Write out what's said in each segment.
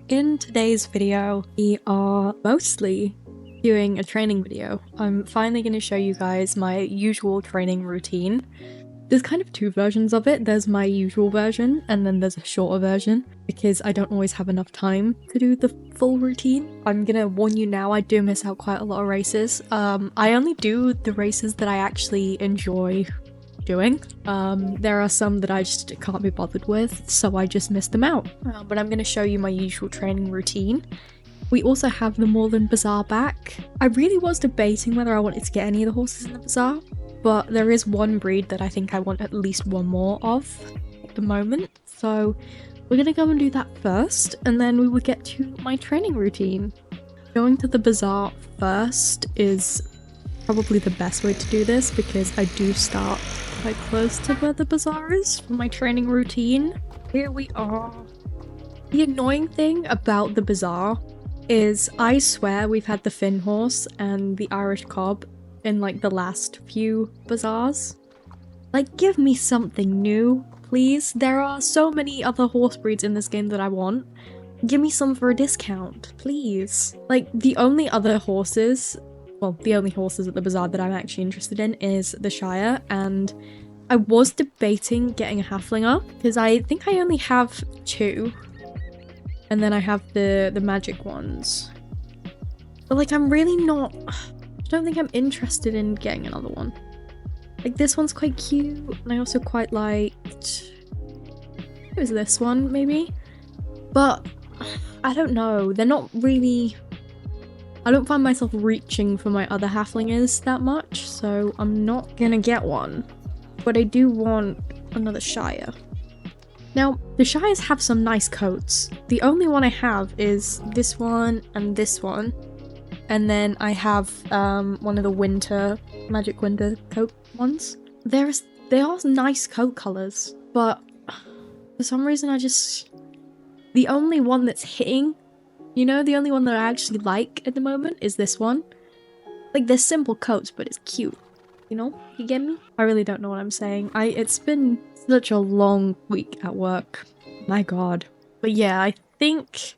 In today's video, we are mostly doing a training video. I'm finally going to show you guys my usual training routine. There's kind of two versions of it. There's my usual version, and then there's a shorter version, because I don't always have enough time to do the full routine. I'm gonna warn you now, I do miss out quite a lot of races. I only do the races that I actually enjoy doing. There are some that I just can't be bothered with, so I just miss them out. But I'm going to show you my usual training routine. We also have the Moorland Bazaar back. I really was debating whether I wanted to get any of the horses in the bazaar, but there is one breed that I think I want at least one more of at the moment. So we're going to go and do that first, and then we will get to my training routine. Going to the bazaar first is probably the best way to do this, because I do start quite close to where the bazaar is for my training routine. Here we are. The annoying thing about the bazaar is I swear we've had the Finn horse and the Irish cob in like the last few bazaars. Like, give me something new, please. There are so many other horse breeds in this game that I want. Give me some for a discount, please. Like, the only other horses, well, the only horses at the bazaar that I'm actually interested in is the Shire, and I was debating getting a Halflinger, because I think I only have two, and then I have the magic ones. But like, I'm really not, I don't think I'm interested in getting another one. Like, this one's quite cute, and I also quite liked, it was this one maybe, but I don't know, they're not really, I don't find myself reaching for my other halflingers that much, so I'm not gonna get one. But I do want another Shire. Now, the Shires have some nice coats. The only one I have is this one and this one. And then I have one of the magic winter coat ones. They are nice coat colours, but for some reason the only one that's hitting, you know, the only one that I actually like at the moment is this one. Like, they're simple coats, but it's cute. You know? You get me? I really don't know what I'm saying. It's been such a long week at work. My god. But yeah, I think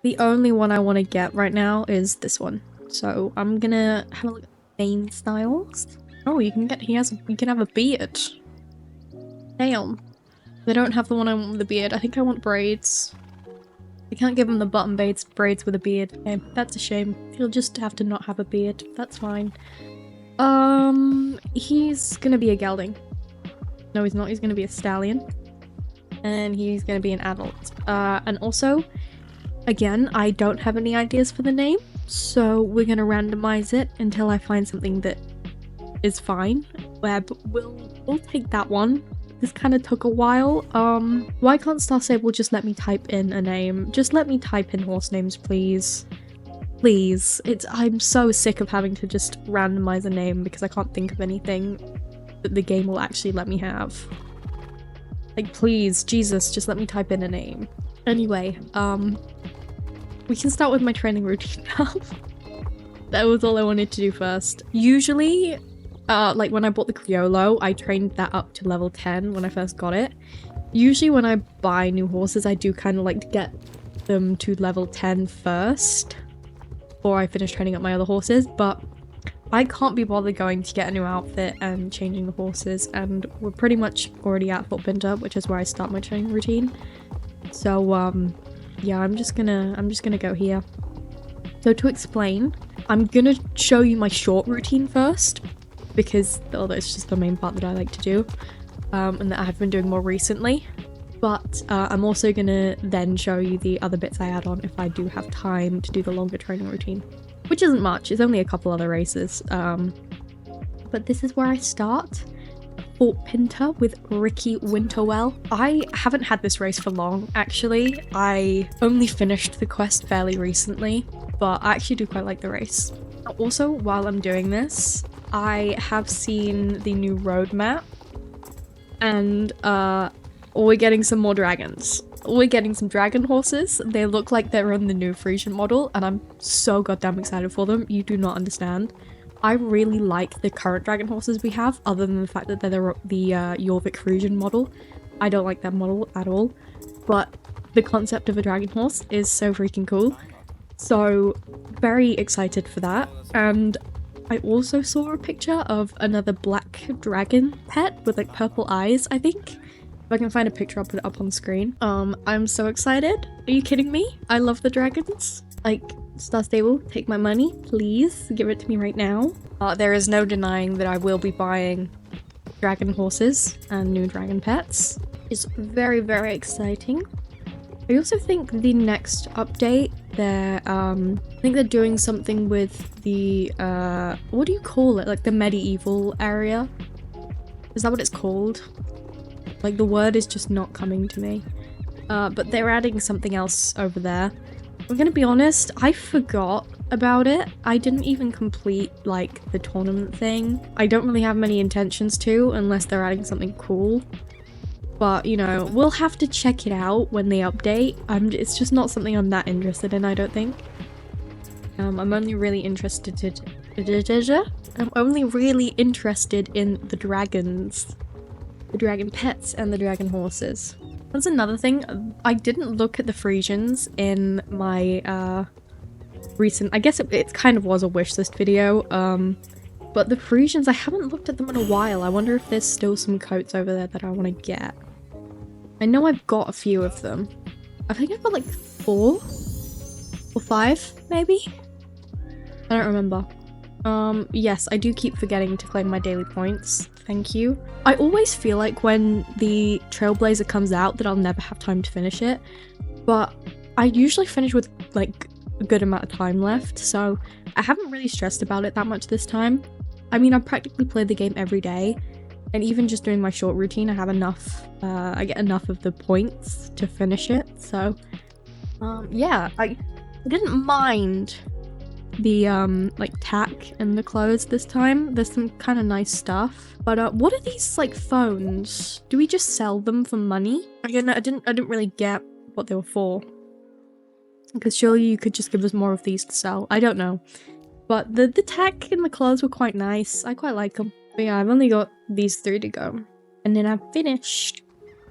the only one I want to get right now is this one. So I'm gonna have a look at main styles. Oh, you can have a beard. Damn. They don't have the one I want with the beard. I think I want braids. I can't give him the button braids with a beard. Okay, that's a shame. He'll just have to not have a beard. That's fine. He's gonna be a gelding. No, he's not. He's gonna be a stallion. And he's gonna be an adult. And also, again, I don't have any ideas for the name, so we're gonna randomize it until I find something that is fine. But we'll take that one. This kind of took a while. Why can't Star Stable just let me type in a name? Just let me type in horse names, please. Please. I'm so sick of having to just randomize a name because I can't think of anything that the game will actually let me have. Like, please, Jesus, just let me type in a name. Anyway, we can start with my training routine now. That was all I wanted to do first. Usually, like when I bought the Criollo, I trained that up to level 10 when I first got it. Usually when I buy new horses, I do kind of like to get them to level 10 first before I finish training up my other horses, but I can't be bothered going to get a new outfit and changing the horses, and we're pretty much already at Fort Pinter, which is where I start my training routine. So yeah, I'm just gonna go here. So to explain, I'm gonna show you my short routine first, because that's just the main part that I like to do, and that I've been doing more recently. But I'm also gonna then show you the other bits I add on if I do have time to do the longer training routine, which isn't much. It's only a couple other races. But this is where I start. Fort Pinter with Ricky Winterwell. I haven't had this race for long, actually. I only finished the quest fairly recently, but I actually do quite like the race. Also, while I'm doing this, I have seen the new roadmap, and we're getting some more dragons. We're getting some dragon horses. They look like they're on the new Frisian model, and I'm so goddamn excited for them. You do not understand. I really like the current dragon horses we have, other than the fact that they're the Jorvik Frisian model. I don't like that model at all, but the concept of a dragon horse is so freaking cool. So very excited for that. And I also saw a picture of another black dragon pet with like purple eyes, I think. If I can find a picture, I'll put it up on the screen. I'm so excited. Are you kidding me? I love the dragons. Like, Star Stable, take my money, please. Give it to me right now. There is no denying that I will be buying dragon horses and new dragon pets. It's very, very exciting. I also think the next update, I think they're doing something with the, what do you call it? Like the medieval area? Is that what it's called? Like the word is just not coming to me. But they're adding something else over there. I'm gonna be honest, I forgot about it. I didn't even complete like the tournament thing. I don't really have many intentions to unless they're adding something cool. But, you know, we'll have to check it out when they update. It's just not something I'm that interested in, I don't think. I'm only really interested in the dragons. The dragon pets and the dragon horses. That's another thing. I didn't look at the Frisians in my recent... I guess it kind of was a wishlist video. But the Frisians, I haven't looked at them in a while. I wonder if there's still some coats over there that I want to get. I know I've got a few of them. I think I've got like 4 or 5, maybe? I don't remember. Yes, I do keep forgetting to claim my daily points. Thank you. I always feel like when the Trailblazer comes out that I'll never have time to finish it. But I usually finish with like a good amount of time left, so I haven't really stressed about it that much this time. I mean, I practically play the game every day, and even just doing my short routine, I have enough, I get enough of the points to finish it, so, yeah, I didn't mind the, like, tack and the clothes this time. There's some kind of nice stuff, but, what are these, like, phones? Do we just sell them for money? Again, I didn't really get what they were for, because surely you could just give us more of these to sell. I don't know. But the tack and the clothes were quite nice. I quite like them. But yeah, I've only got these 3 to go. And then I'm finished.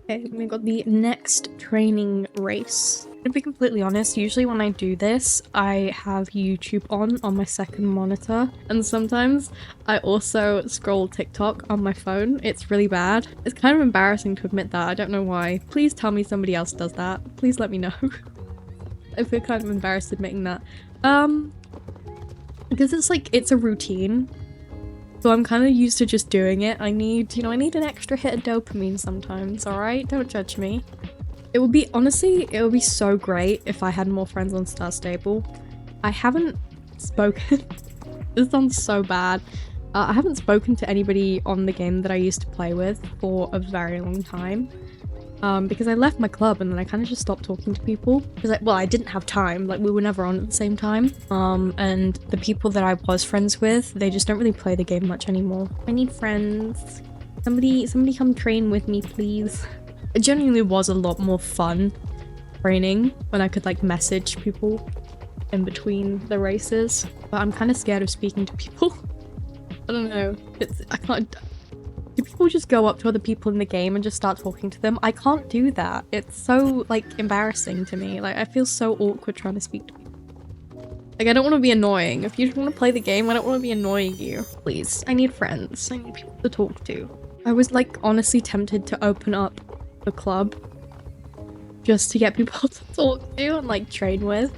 Okay, we got the next training race. To be completely honest, usually when I do this, I have YouTube on my second monitor. And sometimes I also scroll TikTok on my phone. It's really bad. It's kind of embarrassing to admit that. I don't know why. Please tell me somebody else does that. Please let me know. I feel kind of embarrassed admitting that. Because it's like, it's a routine. So I'm kind of used to just doing it. I need, you know, I need an extra hit of dopamine sometimes, alright? Don't judge me. It would be, honestly, it would be so great if I had more friends on Star Stable. I haven't spoken, this sounds so bad. I haven't spoken to anybody on the game that I used to play with for a very long time. Because I left my club and then I kind of just stopped talking to people. Because, well, I didn't have time. Like, we were never on at the same time. And the people that I was friends with, they just don't really play the game much anymore. I need friends. Somebody come train with me, please. It genuinely was a lot more fun training when I could, like, message people in between the races. But I'm kind of scared of speaking to people. I don't know. I can't... Do people just go up to other people in the game and just start talking to them? I can't do that. It's so, like, embarrassing to me. Like, I feel so awkward trying to speak to people. Like, I don't want to be annoying. If you just want to play the game, I don't want to be annoying you. Please, I need friends. I need people to talk to. I was, like, honestly tempted to open up a club just to get people to talk to and, like, train with.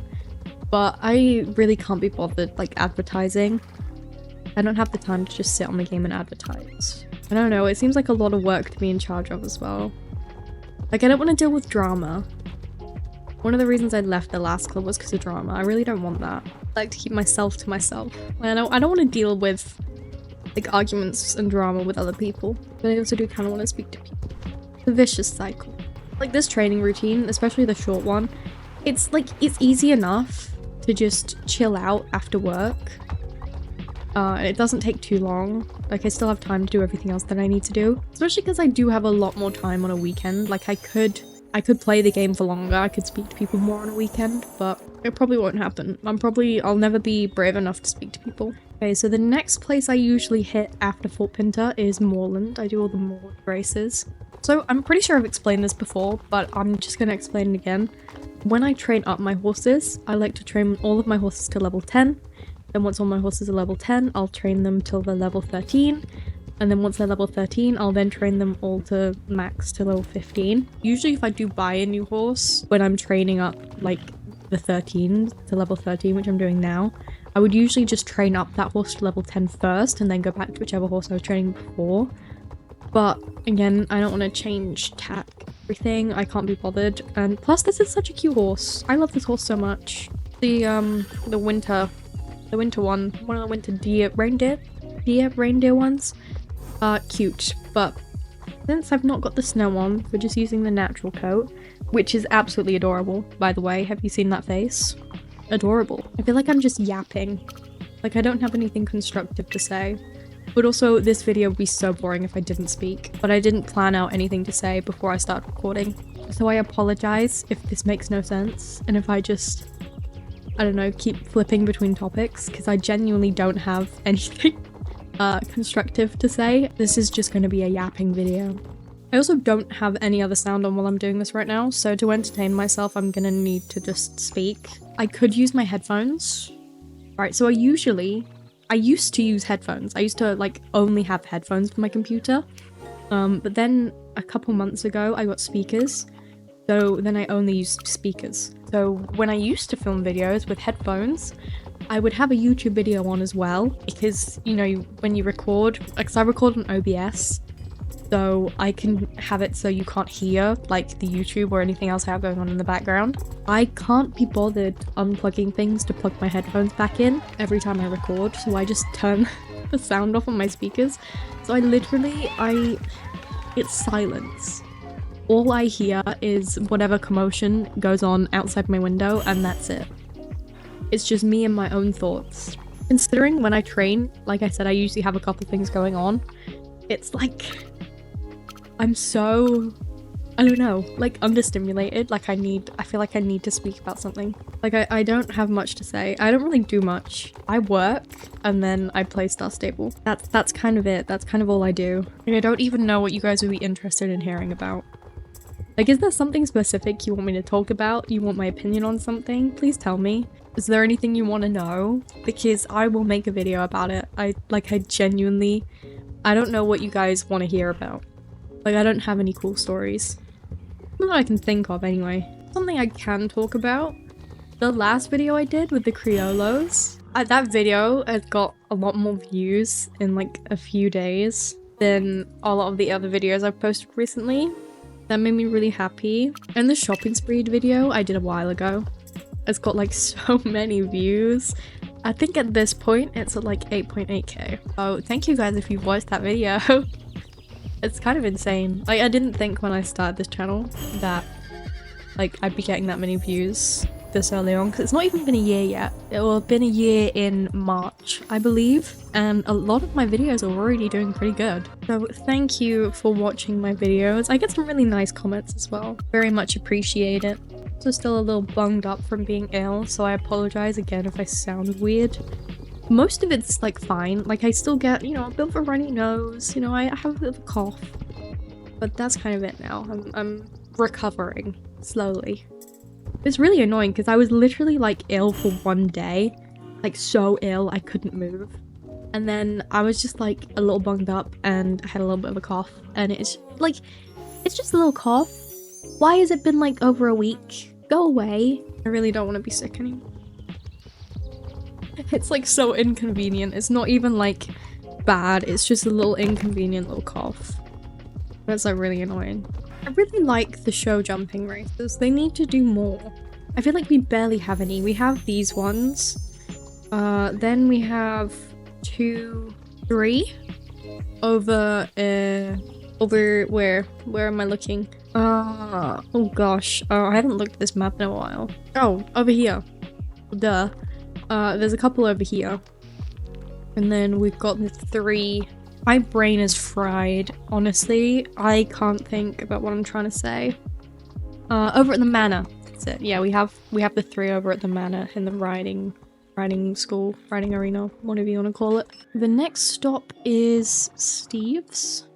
But I really can't be bothered, like, advertising. I don't have the time to just sit on the game and advertise. I don't know, it seems like a lot of work to be in charge of as well. Like, I don't want to deal with drama. One of the reasons I left the last club was because of drama. I really don't want that. I like to keep myself to myself. I don't want to deal with, like, arguments and drama with other people. But I also do kind of want to speak to people. It's a vicious cycle. Like, this training routine, especially the short one, it's, like, it's easy enough to just chill out after work. And it doesn't take too long. Like, I still have time to do everything else that I need to do. Especially because I do have a lot more time on a weekend. Like, I could play the game for longer. I could speak to people more on a weekend, but it probably won't happen. I'll never be brave enough to speak to people. Okay, so the next place I usually hit after Fort Pinter is Moorland. I do all the Moorland races. So I'm pretty sure I've explained this before, but I'm just going to explain it again. When I train up my horses, I like to train all of my horses to level 10. Then once all my horses are level 10, I'll train them till they're level 13. And then once they're level 13, I'll then train them all to max to level 15. Usually if I do buy a new horse, when I'm training up like the 13 to level 13, which I'm doing now, I would usually just train up that horse to level 10 first and then go back to whichever horse I was training before. But again, I don't want to change tack everything. I can't be bothered. And plus this is such a cute horse. I love this horse so much. The winter one of the winter reindeer ones are cute, but since I've not got the snow on, we're just using the natural coat, which is absolutely adorable, by the way. Have you seen that face? Adorable. I feel like I'm just yapping. Like I don't have anything constructive to say. But also, this video would be so boring if I didn't speak. But I didn't plan out anything to say before I start recording. So I apologize if this makes no sense, and if I just, I don't know, keep flipping between topics, because I genuinely don't have anything constructive to say. This is just going to be a yapping video. I also don't have any other sound on while I'm doing this right now, so to entertain myself, I'm gonna need to just speak. I could use my headphones. Right, so I used to use headphones. I used to like only have headphones for my computer. But then a couple months ago, I got speakers. So then I only used speakers. So when I used to film videos with headphones, I would have a YouTube video on as well, because, you know, when you record, because I record on OBS, so I can have it so you can't hear, like, the YouTube or anything else I have going on in the background. I can't be bothered unplugging things to plug my headphones back in every time I record, so I just turn the sound off on my speakers. So it's silence. All I hear is whatever commotion goes on outside my window, and that's it. It's just me and my own thoughts. Considering when I train, like I said, I usually have a couple things going on. It's like, I'm so, I don't know, like understimulated. Like I feel like I need to speak about something. Like I don't have much to say. I don't really do much. I work and then I play Star Stable. That's kind of it. That's kind of all I do. And I don't even know what you guys would be interested in hearing about. Like, is there something specific you want me to talk about? You want my opinion on something? Please tell me. Is there anything you want to know? Because I will make a video about it. I genuinely, I don't know what you guys want to hear about. Like, I don't have any cool stories. Not that I can think of, anyway. Something I can talk about. The last video I did with the Criollos. That video has got a lot more views in, like, a few days than a lot of the other videos I've posted recently. That made me really happy. And the shopping spree video I did a while ago. It's got, like, so many views. I think at this point, it's at, like, 8.8k. Oh, thank you guys if you've watched that video. It's kind of insane. Like, I didn't think when I started this channel that, like, I'd be getting that many views this early on, because it's not even been a year yet. It will have been a year in March, I believe, and a lot of my videos are already doing pretty good. So thank you for watching my videos. I get some really nice comments as well. Very much appreciate it. Also still a little bunged up from being ill, so I apologize again if I sound weird. Most of it's, like, fine. Like, I still get, you know, a bit of a runny nose, you know, I have a bit of a cough. But that's kind of it now. I'm recovering slowly. It's really annoying because I was literally, like, ill for one day. Like, so ill I couldn't move. And then I was just, like, a little bunged up and I had a little bit of a cough. And it's, like, it's just a little cough. Why has it been, like, over a week? Go away. I really don't want to be sick anymore. It's, like, so inconvenient. It's not even, like, bad. It's just a little inconvenient little cough. That's, like, really annoying. I really like the show jumping races. They need to do more. I feel like we barely have any. We have these ones. Then we have 2, 3 over where am I looking? Oh gosh. I haven't looked at this map in a while. Oh, over here. Duh. There's a couple over here. And then we've got the 3. My brain is fried, honestly. I can't think about what I'm trying to say. Over at the manor. That's it. Yeah, we have the 3 over at the manor in the riding school, riding arena, whatever you want to call it. The next stop is Steve's.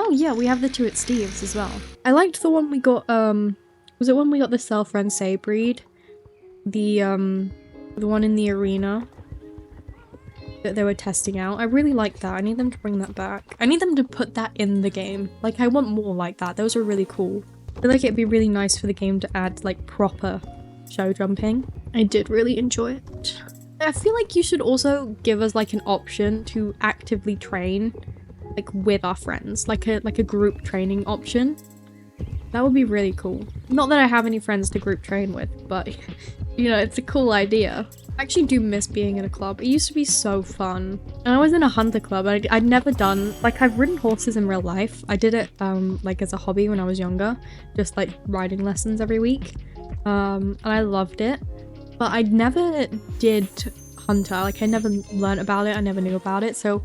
Oh yeah, we have the two at Steve's as well. I liked the one we got, was it when we got the self-Rensei breed? The one in the arena that they were testing out. I really like that. I need them to bring that back. I need them to put that in the game. Like, I want more like that. Those are really cool. I feel like it'd be really nice for the game to add, like, proper show jumping. I did really enjoy it. I feel like you should also give us, like, an option to actively train, like, with our friends. Like a group training option. That would be really cool. Not that I have any friends to group train with, but, you know, it's a cool idea. I actually do miss being in a club. It used to be so fun. And I was in a hunter club. I'd never done, like, I've ridden horses in real life. I did it, like, as a hobby when I was younger. Just, like, riding lessons every week. And I loved it. But I never did hunter. Like, I never learned about it. I never knew about it. So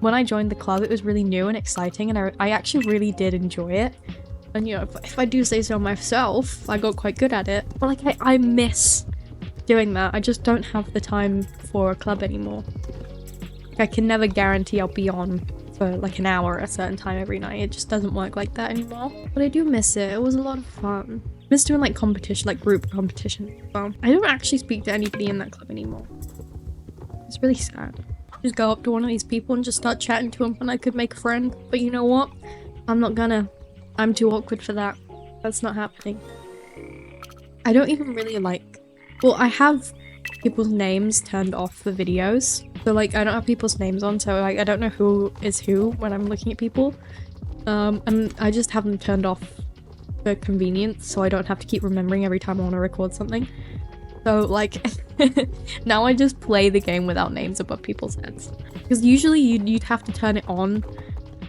when I joined the club, it was really new and exciting. And I actually really did enjoy it. And, you know, if I do say so myself, I got quite good at it. But, like, I miss doing that. I just don't have the time for a club anymore. Like, I can never guarantee I'll be on for, like, an hour at a certain time every night. It just doesn't work like that anymore. But I do miss it. It was a lot of fun. I miss doing, like, competition, like, group competition. Well, I don't actually speak to anybody in that club anymore. It's really sad. Just go up to one of these people and just start chatting to them and I could make a friend. But you know what? I'm not gonna. I'm too awkward for that. That's not happening. I don't even really like... Well, I have people's names turned off for videos. So, like, I don't have people's names on, so, like, I don't know who is who when I'm looking at people. And I just have them turned off for convenience, so I don't have to keep remembering every time I want to record something. So, like, now I just play the game without names above people's heads. Because usually you'd have to turn it on,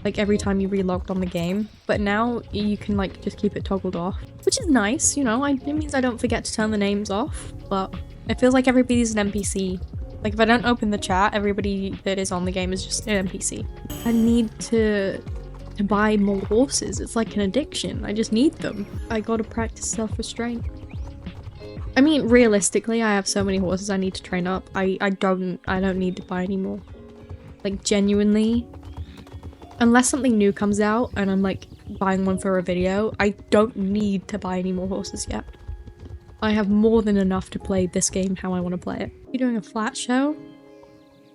like, every time you relogged on the game, but now you can, like, just keep it toggled off, which is nice, you know. It means I don't forget to turn the names off, but it feels like everybody's an NPC. Like, if I don't open the chat, everybody that is on the game is just an NPC. I need to buy more horses. It's like an addiction. I just need them. I gotta practice self-restraint. I mean, realistically, I have so many horses I need to train up. I don't need to buy any more. Like, genuinely, unless something new comes out and I'm, like, buying one for a video, I don't need to buy any more horses yet. I have more than enough to play this game how I want to play it. You're doing a flat show?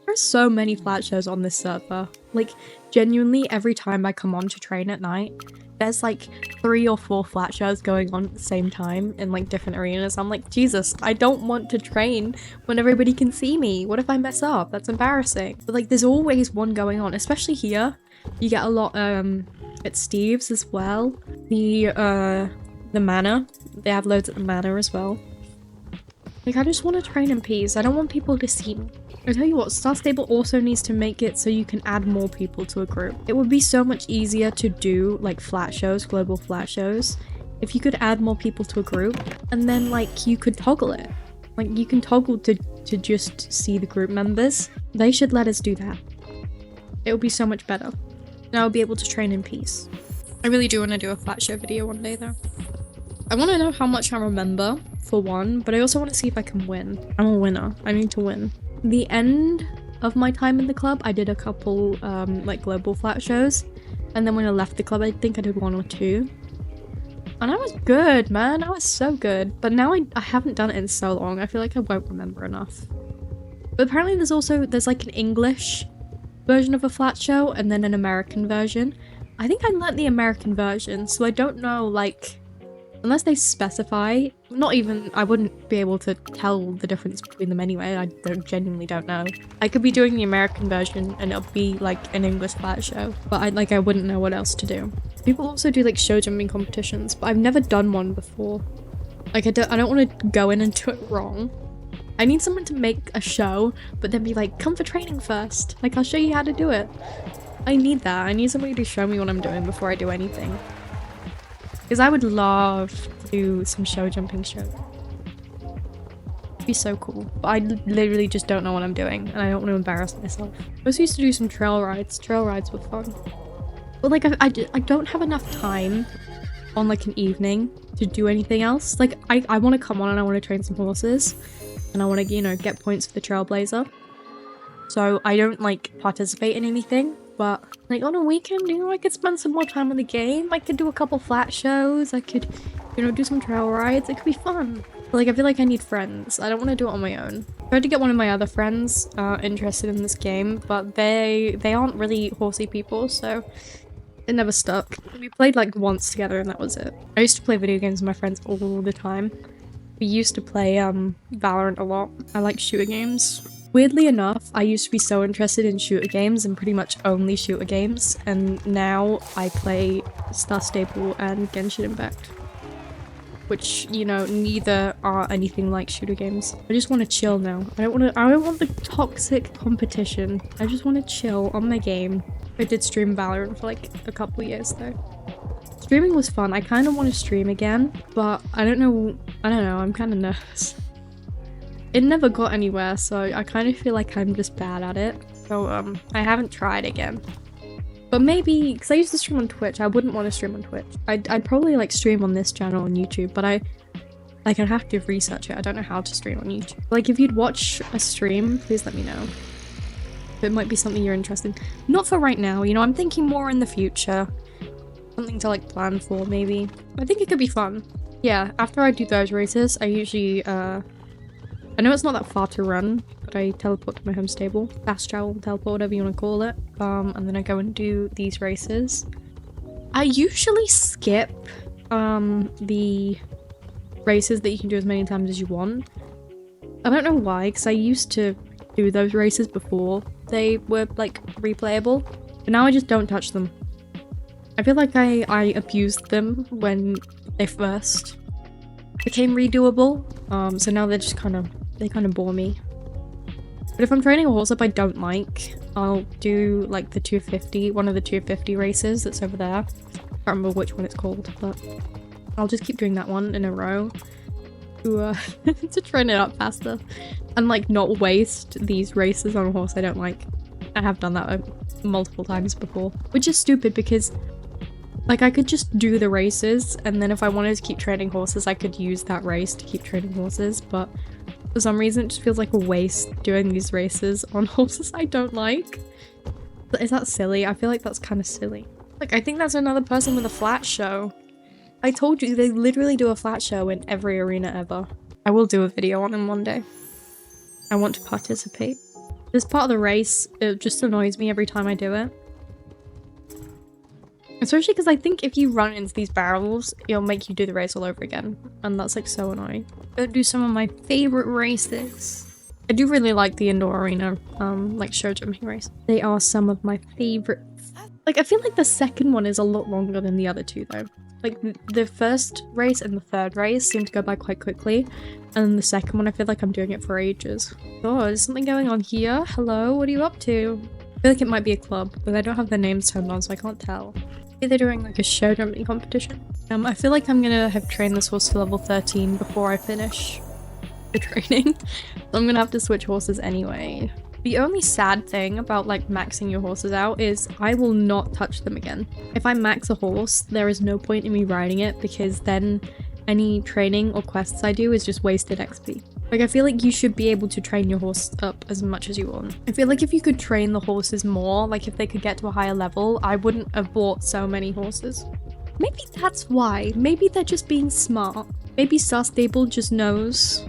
There are so many flat shows on this server. Like, genuinely, every time I come on to train at night, there's, like, 3 or 4 flat shows going on at the same time in, like, different arenas. I'm like, Jesus, I don't want to train when everybody can see me. What if I mess up? That's embarrassing. But, like, there's always one going on, especially here. You get a lot at Steve's as well. The manor. They have loads at the manor as well. Like, I just want to train in peace. I don't want people to see me. I tell you what, Star Stable also needs to make it so you can add more people to a group. It would be so much easier to do, like, flat shows, global flat shows, if you could add more people to a group, and then, like, you could toggle it. Like, you can toggle to just see the group members. They should let us do that. It would be so much better. And I would be able to train in peace. I really do want to do a flat show video one day, though. I want to know how much I remember, for one, but I also want to see if I can win. I'm a winner. I need to win. The end of my time in the club, I did a couple, like, global flat shows. And then when I left the club, I think I did 1 or 2. And I was good, man. I was so good. But now I haven't done it in so long. I feel like I won't remember enough. But apparently there's like an English version of a flat show and then an American version. I think I learnt the American version, so I don't know, like, unless they specify, I wouldn't be able to tell the difference between them anyway. I genuinely don't know. I could be doing the American version and it'll be like an English flat show, but I wouldn't know what else to do. People also do, like, show jumping competitions, but I've never done one before. Like, I don't want to go in and do it wrong. I need someone to make a show, but then be like, come for training first. Like, I'll show you how to do it. I need that. I need somebody to show me what I'm doing before I do anything. Because I would love to do some show jumping shows. It'd be so cool. But I literally just don't know what I'm doing, and I don't want to embarrass myself. I also used to do some trail rides. Trail rides were fun. But, like, I don't have enough time on, like, an evening to do anything else. Like, I want to come on and I want to train some horses. And I want to, you know, get points for the Trailblazer. So I don't, like, participate in anything. But Like on a weekend, you know, I could spend some more time on the game. I could do a couple flat shows. I could, you know, do some trail rides. It could be fun. But, like, I feel like I need friends. I don't want to do it on my own. I tried to get one of my other friends interested in this game, but they aren't really horsey people, so it never stuck. We played like once together and that was it. I used to play video games with my friends all the time. We used to play Valorant a lot. I like shooter games. Weirdly enough, I used to be so interested in shooter games and pretty much only shooter games, and now I play Star Stable and Genshin Impact, which, you know, neither are anything like shooter games. I just want to chill now. I don't want the toxic competition. I just want to chill on my game. I did stream Valorant for like a couple years though. Streaming was fun. I kind of want to stream again, but I don't know, I'm kind of nervous. It never got anywhere, so I kind of feel like I'm just bad at it. So I haven't tried again. But maybe, because I used to stream on Twitch, I wouldn't want to stream on Twitch. I'd probably like stream on this channel on YouTube, but I'd have to research it. I don't know how to stream on YouTube. Like if you'd watch a stream, please let me know. It might be something you're interested in. Not for right now, you know, I'm thinking more in the future. Something to like plan for maybe. I think it could be fun. Yeah, after I do those races, I usually I know it's not that far to run, but I teleport to my home stable. Fast travel, teleport, whatever you want to call it. And then I go and do these races. I usually skip the races that you can do as many times as you want. I don't know why, because I used to do those races before they were like replayable, but now I just don't touch them. I feel like I abused them when they first became redoable, so now they're just kind of bore me. But if I'm training a horse up I don't like, I'll do like the 250, one of the 250 races that's over there. I can't remember which one it's called, but I'll just keep doing that one in a row to to train it up faster and like not waste these races on a horse I don't like. I have done that multiple times before, which is stupid because like I could just do the races and then if I wanted to keep training horses I could use that race to keep training horses, but for some reason it just feels like a waste doing these races on horses I don't like. But is that silly? I feel like that's kind of silly. Like I think that's another person with a flat show. I told you, they literally do a flat show in every arena ever. I will do a video on them one day. I want to participate. This part of the race, it just annoys me every time I do it. Especially because I think if you run into these barrels, it'll make you do the race all over again. And that's like so annoying. I'll do some of my favorite races. I do really like the indoor arena, like show jumping race. They are some of my favorites. Like I feel like the second one is a lot longer than the other two though. Like the first race and the third race seem to go by quite quickly. And then the second one I feel like I'm doing it for ages. Oh, there's something going on here. Hello, what are you up to? I feel like it might be a club, but I don't have their names turned on so I can't tell. Maybe they're doing like a show jumping competition. I feel like I'm gonna have trained this horse to level 13 before I finish the training. So I'm gonna have to switch horses anyway. The only sad thing about like maxing your horses out is I will not touch them again. If I max a horse, there is no point in me riding it because then any training or quests I do is just wasted XP. Like I feel like you should be able to train your horse up as much as you want. I feel like if you could train the horses more, like if they could get to a higher level, I wouldn't have bought so many horses. Maybe that's why. Maybe they're just being smart. Maybe Star Stable just knows,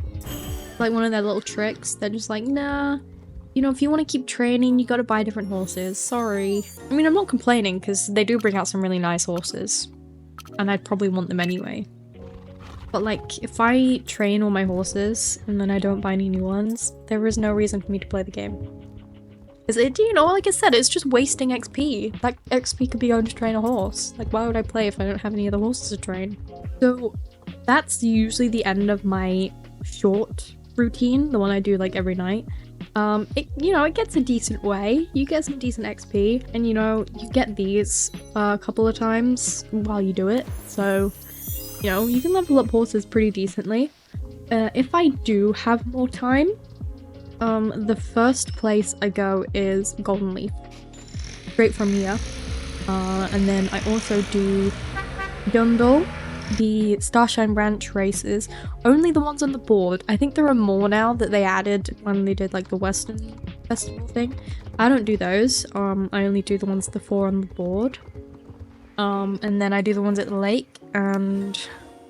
like one of their little tricks. They're just like, nah, you know, if you want to keep training, you gotta buy different horses. Sorry. I mean, I'm not complaining because they do bring out some really nice horses and I'd probably want them anyway. But like, if I train all my horses and then I don't buy any new ones, there is no reason for me to play the game. Because it, you know, like I said, it's just wasting XP. That XP could be going to train a horse. Like, why would I play if I don't have any other horses to train? So that's usually the end of my short routine, the one I do like every night. You know, it gets a decent way. You get some decent XP and, you know, you get these a couple of times while you do it. So, you know, you can level up horses pretty decently. If I do have more time, the first place I go is Golden Leaf, straight from here. And then I also do Dundull, the Starshine Ranch races, only the ones on the board. I think there are more now that they added when they did like the Western festival thing. I don't do those. I only do the ones the 4 on the board. And then I do the ones at the lake and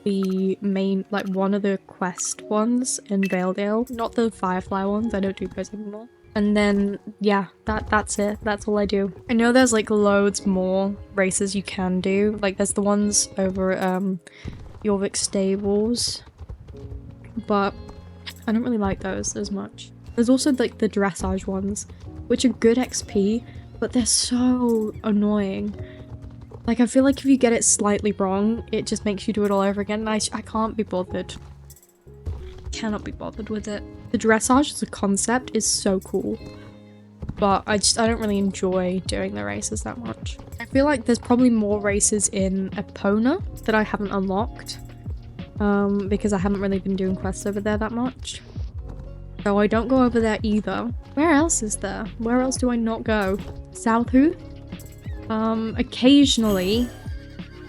the main, like one of the quest ones in Valedale. Not the Firefly ones, I don't do those anymore. And then, yeah, that's it. That's all I do. I know there's like loads more races you can do. Like there's the ones over at Jorvik Stables. But I don't really like those as much. There's also like the dressage ones, which are good XP, but they're so annoying. Like I feel like if you get it slightly wrong, it just makes you do it all over again, and I can't be bothered. Cannot be bothered with it. The dressage as a concept is so cool, but I don't really enjoy doing the races that much. I feel like there's probably more races in Epona that I haven't unlocked, because I haven't really been doing quests over there that much. So I don't go over there either. Where else is there? Where else do I not go? Southhoop? Occasionally,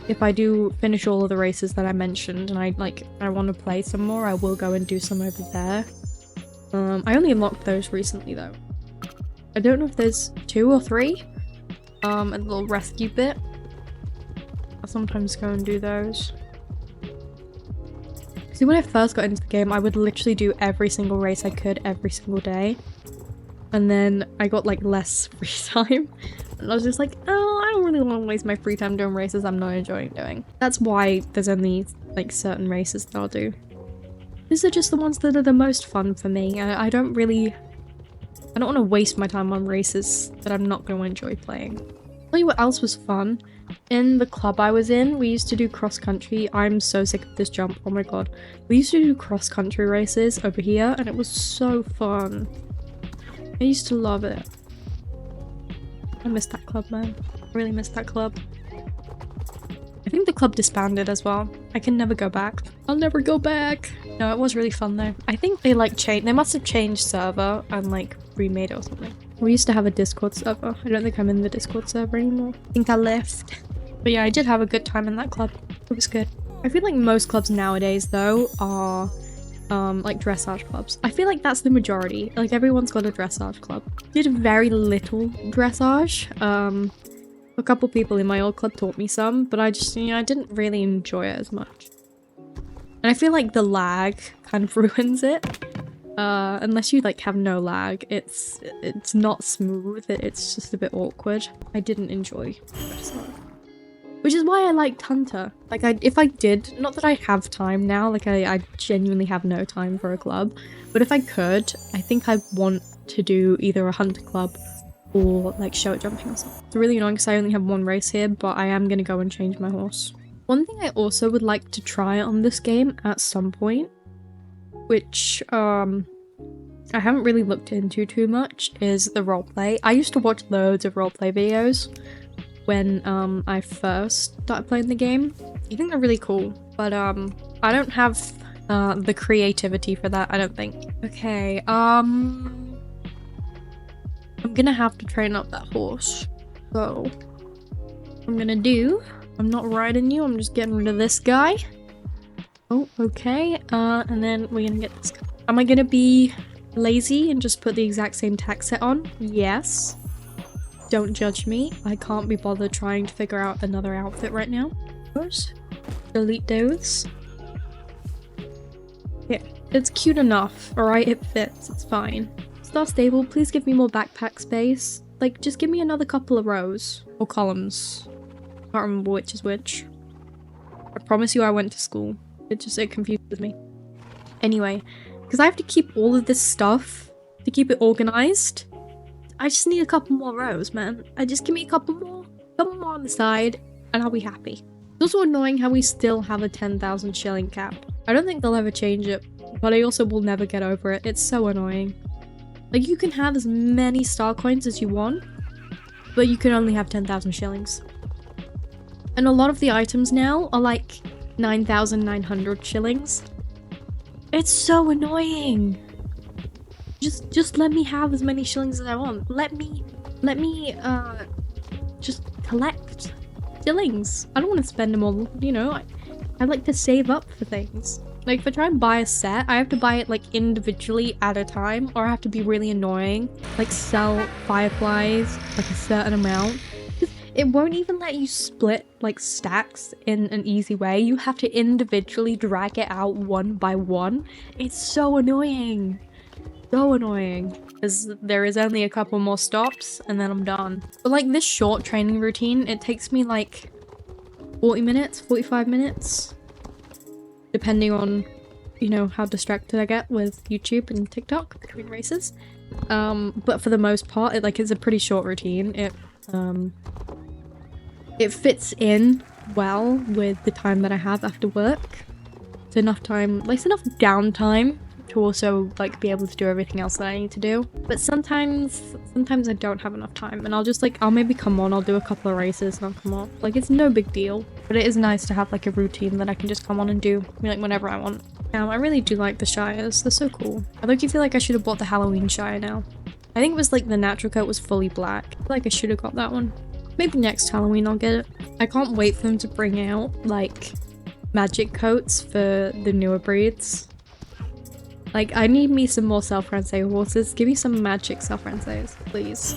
if I do finish all of the races that I mentioned and I want to play some more, I will go and do some over there. I only unlocked those recently though. I don't know if there's 2 or 3. A little rescue bit. I'll sometimes go and do those. See, when I first got into the game, I would literally do every single race I could every single day. And then I got like less free time. And I was just like, oh, I don't really want to waste my free time doing races I'm not enjoying doing. That's why there's only like certain races that I'll do. These are just the ones that are the most fun for me. I don't want to waste my time on races that I'm not going to enjoy playing. I'll tell you what else was fun. In the club I was in, we used to do cross country. I'm so sick of this jump, oh my god. We used to do cross country races over here and it was so fun. I used to love it. I miss that club, man. I really miss that club. I think the club disbanded as well. I can never go back. I'll never go back. No, it was really fun though. I think they like changed. They must have changed server and like remade it or something. We used to have a Discord server. I don't think I'm in the Discord server anymore. I think I left. But yeah, I did have a good time in that club. It was good. I feel like most clubs nowadays though are like dressage clubs. I feel like that's the majority. Like everyone's got a dressage club. Did very little dressage. A couple people in my old club taught me some, but I just, I didn't really enjoy it as much. And I feel like the lag kind of ruins it. Unless you like have no lag, it's not smooth. It's just a bit awkward. I didn't enjoy dressage. Which is why I liked Hunter. Like, if I did, not that I have time now, like I genuinely have no time for a club, but if I could, I think I'd want to do either a Hunter club or like show it jumping or something. It's really annoying because I only have one race here, but I am going to go and change my horse. One thing I also would like to try on this game at some point, which I haven't really looked into too much, is the roleplay. I used to watch loads of roleplay videos when I first started playing the game. I think they're really cool, but I don't have the creativity for that, I don't think. Okay, I'm gonna have to train up that horse. So, what I'm gonna do, I'm not riding you, I'm just getting rid of this guy. Oh, okay, and then we're gonna get this guy. Am I gonna be lazy and just put the exact same tack set on? Yes. Don't judge me. I can't be bothered trying to figure out another outfit right now. Delete those. Yeah, it's cute enough, alright? It fits, it's fine. Star Stable, please give me more backpack space. Like, just give me another couple of rows. Or columns. Can't remember which is which. I promise you I went to school. It confuses me. Anyway, because I have to keep all of this stuff to keep it organized. I just need a couple more rows, man. Just give me a couple more on the side, and I'll be happy. It's also annoying how we still have a 10,000 shilling cap. I don't think they'll ever change it, but I also will never get over it. It's so annoying. Like, you can have as many star coins as you want, but you can only have 10,000 shillings. And a lot of the items now are like 9,900 shillings. It's so annoying. Just let me have as many shillings as I want. Let me just collect shillings. I don't want to spend them all, you know. I like to save up for things. Like if I try and buy a set, I have to buy it like individually at a time, or I have to be really annoying, like sell fireflies like a certain amount. It won't even let you split like stacks in an easy way. You have to individually drag it out one by one. It's so annoying. So annoying. Because there is only a couple more stops and then I'm done. But like this short training routine, it takes me like 40 minutes, 45 minutes. Depending on, you know, how distracted I get with YouTube and TikTok between races. But for the most part, it's a pretty short routine. It fits in well with the time that I have after work. It's enough time, like it's enough downtime to also like be able to do everything else that I need to do. But sometimes I don't have enough time and I'll maybe come on, I'll do a couple of races and I'll come off. Like it's no big deal, but it is nice to have like a routine that I can just come on and do like whenever I want. I really do like the Shires, they're so cool. I look, you feel like I should have bought the Halloween Shire now. I think it was like the natural coat was fully black. I feel like I should have got that one. Maybe next Halloween I'll get it. I can't wait for them to bring out like magic coats for the newer breeds. Like I need me some more Selfrense horses. Give me some magic Selfrenses, please.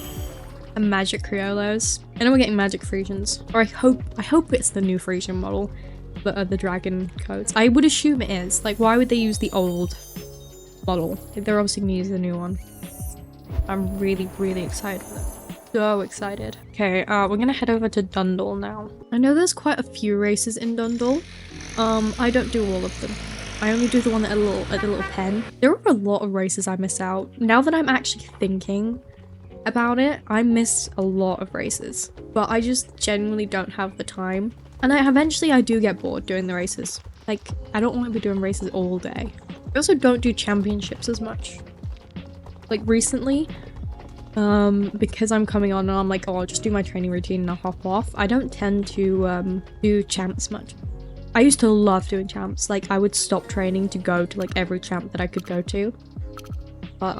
And magic Criollos. I know we're getting magic Frisians. Or I hope it's the new Frisian model. The dragon coats. I would assume it is. Like why would they use the old model? They're obviously gonna use the new one. I'm really, really excited for that. So excited. Okay, we're gonna head over to Dundull now. I know there's quite a few races in Dundull. I don't do all of them. I only do the one at the little pen. There are a lot of races I miss out. Now that I'm actually thinking about it, I miss a lot of races. But I just genuinely don't have the time. And eventually I do get bored doing the races. Like, I don't want to be doing races all day. I also don't do championships as much. Like recently, because I'm coming on and I'm like, oh, I'll just do my training routine and I'll hop off. I don't tend to do champs much. I used to love doing champs. Like I would stop training to go to like every champ that I could go to. But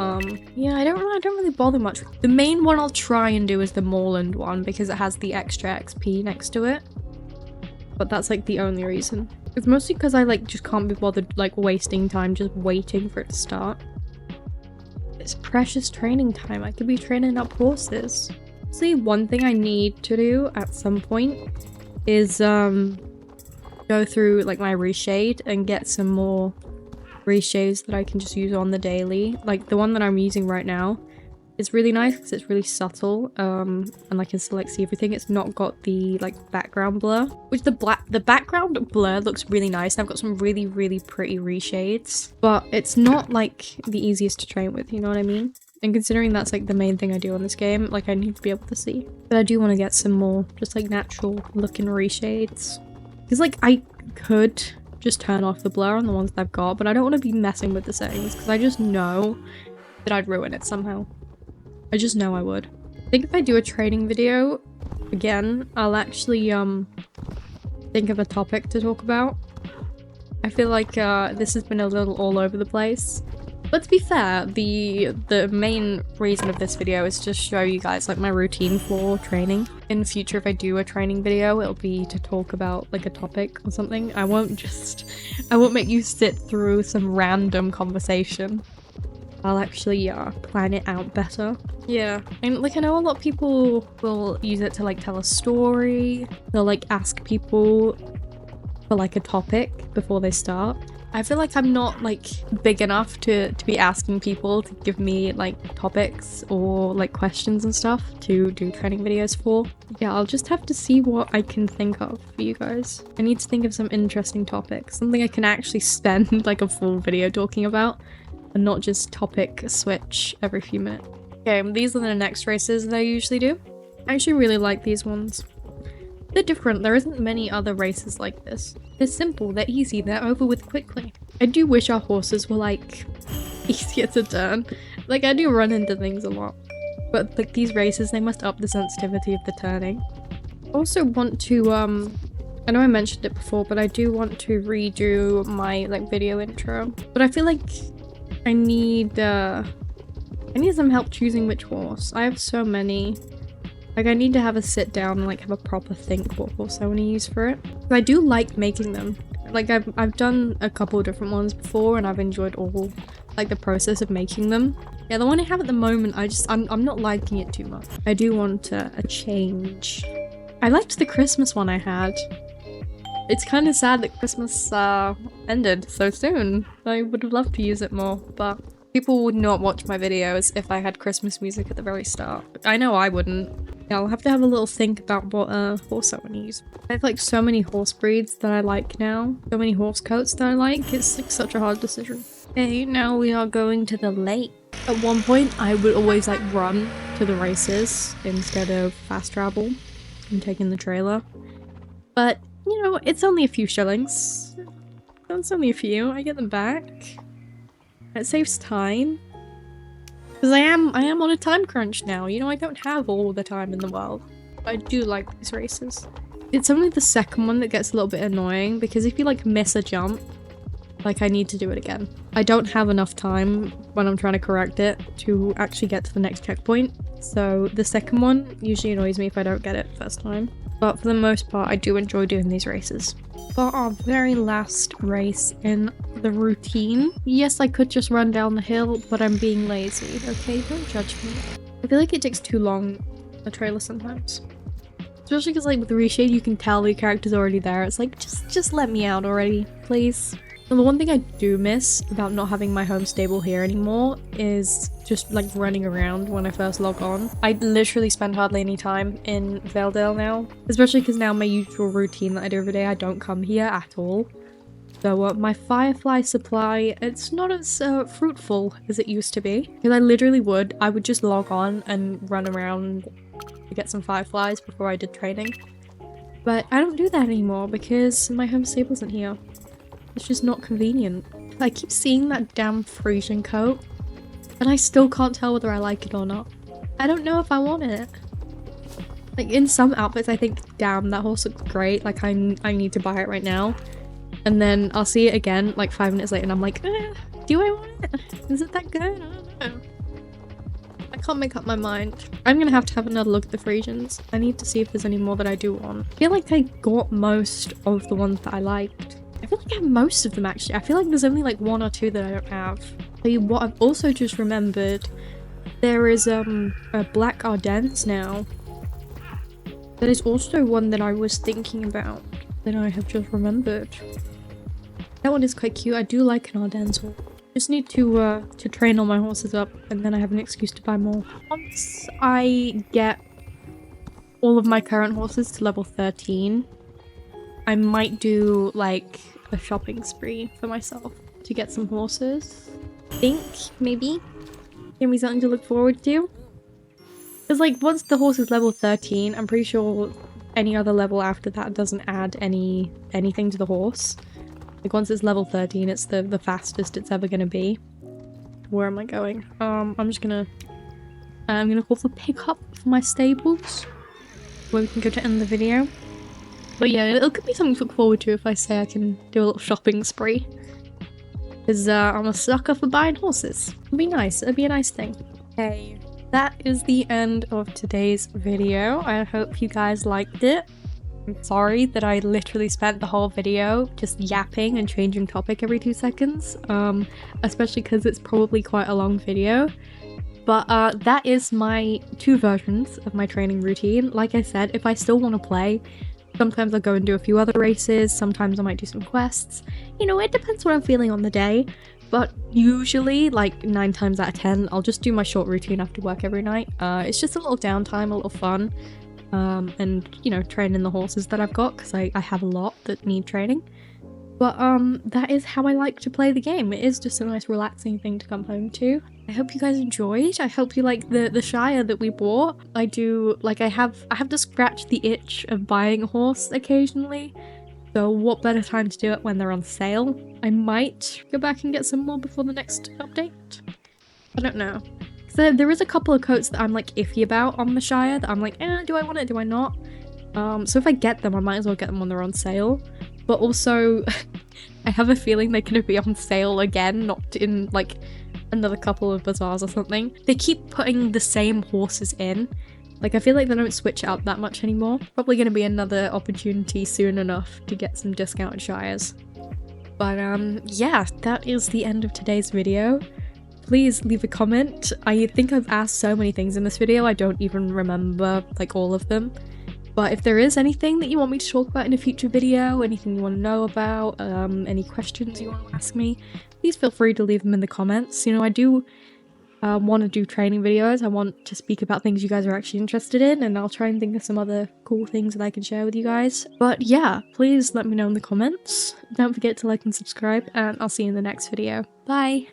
yeah, I don't really bother much. The main one I'll try and do is the Moorland one because it has the extra XP next to it. But that's like the only reason. It's mostly because I like just can't be bothered like wasting time just waiting for it to start. It's precious training time. I could be training up horses. See, one thing I need to do at some point is go through like my reshade and get some more reshades that I can just use on the daily. Like the one that I'm using right now is really nice because it's really subtle and I can still like see everything. It's not got the like background blur, which the background blur looks really nice. I've got some really, really pretty reshades, but it's not like the easiest to train with, you know what I mean? And considering that's like the main thing I do on this game, like I need to be able to see. But I do want to get some more just like natural looking reshades. Because like I could just turn off the blur on the ones that I've got, but I don't want to be messing with the settings because I just know that I'd ruin it somehow. I just know I would. I think if I do a training video again, I'll actually think of a topic to talk about. I feel like this has been a little all over the place. But to be fair, the main reason of this video is to show you guys like my routine for training. In the future, if I do a training video, it'll be to talk about like a topic or something. I won't make you sit through some random conversation. I'll actually plan it out better. Yeah, and like I know a lot of people will use it to like tell a story. They'll like ask people for like a topic before they start. I feel like I'm not like big enough to be asking people to give me like topics or like questions and stuff to do training videos for. Yeah, I'll just have to see what I can think of for you guys. I need to think of some interesting topics, something I can actually spend like a full video talking about and not just topic switch every few minutes. Okay, these are the next races that I usually do. I actually really like these ones. They're different. There isn't many other races like this. They're simple, they're easy, they're over with quickly. I do wish our horses were like easier to turn. Like I do run into things a lot. But like these races, they must up the sensitivity of the turning. I also want to I know I mentioned it before, but I do want to redo my like video intro. But I feel like I need some help choosing which horse. I have so many. Like I need to have a sit down and like have a proper think what horse I want to use for it. But I do like making them. Like I've done a couple of different ones before and I've enjoyed all like the process of making them. Yeah, the one I have at the moment, I'm not liking it too much. I do want a change. I liked the Christmas one I had. It's kind of sad that Christmas ended so soon. I would have loved to use it more, but people would not watch my videos if I had Christmas music at the very start. I know I wouldn't. Yeah, I'll have to have a little think about what horse I want to use. I have like so many horse breeds that I like now. So many horse coats that I like. It's like such a hard decision. Okay, now we are going to the lake. At one point, I would always like run to the races instead of fast travel and taking the trailer. But, you know, it's only a few shillings. It's only a few. I get them back. It saves time. Because I am on a time crunch now. You know, I don't have all the time in the world. But I do like these races. It's only the second one that gets a little bit annoying because if you like miss a jump, like I need to do it again. I don't have enough time when I'm trying to correct it to actually get to the next checkpoint. So the second one usually annoys me if I don't get it first time. But for the most part, I do enjoy doing these races. For our very last race in the routine, yes, I could just run down the hill, but I'm being lazy, okay? Don't judge me. I feel like it takes too long, the trailer sometimes. Especially because like with Reshade, you can tell the character's already there. It's like, just let me out already, please. And the one thing I do miss about not having my home stable here anymore is just like running around when I first log on. I literally spend hardly any time in Valedale now, especially because now my usual routine that I do every day, I don't come here at all. So my firefly supply, it's not as fruitful as it used to be. Because I would just log on and run around to get some fireflies before I did training. But I don't do that anymore because my home stable isn't here. It's just not convenient. I keep seeing that damn Frisian coat, and I still can't tell whether I like it or not. I don't know if I want it. Like, in some outfits I think, damn, that horse looks great, like I need to buy it right now. And then I'll see it again, like 5 minutes later, and I'm like, do I want it? Is it that good? I don't know. I can't make up my mind. I'm gonna have to have another look at the Frisians. I need to see if there's any more that I do want. I feel like I got most of the ones that I liked. I feel like I have most of them actually. I feel like there's only like 1 or 2 that I don't have. Tell you what, I've also just remembered there is a Black Ardennes now. That is also one that I was thinking about that I have just remembered. That one is quite cute. I do like an Ardennes horse. Just need to train all my horses up and then I have an excuse to buy more. Once I get all of my current horses to level 13, I might do like a shopping spree for myself to get some horses. Think, maybe. Give me something to look forward to. Because like once the horse is level 13, I'm pretty sure any other level after that doesn't add anything to the horse. Like once it's level 13, it's the fastest it's ever gonna be. Where am I going? I'm gonna call for pickup for my stables, where we can go to end the video. But yeah, it could be something to look forward to if I say I can do a little shopping spree. Because I'm a sucker for buying horses. It'd be nice. It'd be a nice thing. Okay, that is the end of today's video. I hope you guys liked it. I'm sorry that I literally spent the whole video just yapping and changing topic every 2 seconds. Especially because it's probably quite a long video. But that is my 2 versions of my training routine. Like I said, if I still want to play, sometimes I'll go and do a few other races, sometimes I might do some quests. You know, it depends what I'm feeling on the day. But usually, like 9 times out of 10, I'll just do my short routine after work every night. It's just a little downtime, a little fun. And, you know, training the horses that I've got, because I have a lot that need training. But that is how I like to play the game. It is just a nice relaxing thing to come home to. I hope you guys enjoyed. I hope you like the Shire that we bought. I do, like I have to scratch the itch of buying a horse occasionally. So what better time to do it when they're on sale? I might go back and get some more before the next update. I don't know. So there is a couple of coats that I'm like iffy about on the Shire that I'm like, do I want it? Do I not? So if I get them, I might as well get them when they're on sale. But also, I have a feeling they're going to be on sale again, not in like another couple of bazaars or something. They keep putting the same horses in. Like I feel like they don't switch it up that much anymore. Probably going to be another opportunity soon enough to get some discounted Shires. But yeah, that is the end of today's video. Please leave a comment. I think I've asked so many things in this video, I don't even remember like all of them. But if there is anything that you want me to talk about in a future video, anything you want to know about, any questions you want to ask me, please feel free to leave them in the comments. You know, I do want to do training videos. I want to speak about things you guys are actually interested in, and I'll try and think of some other cool things that I can share with you guys. But yeah, please let me know in the comments. Don't forget to like and subscribe, and I'll see you in the next video. Bye!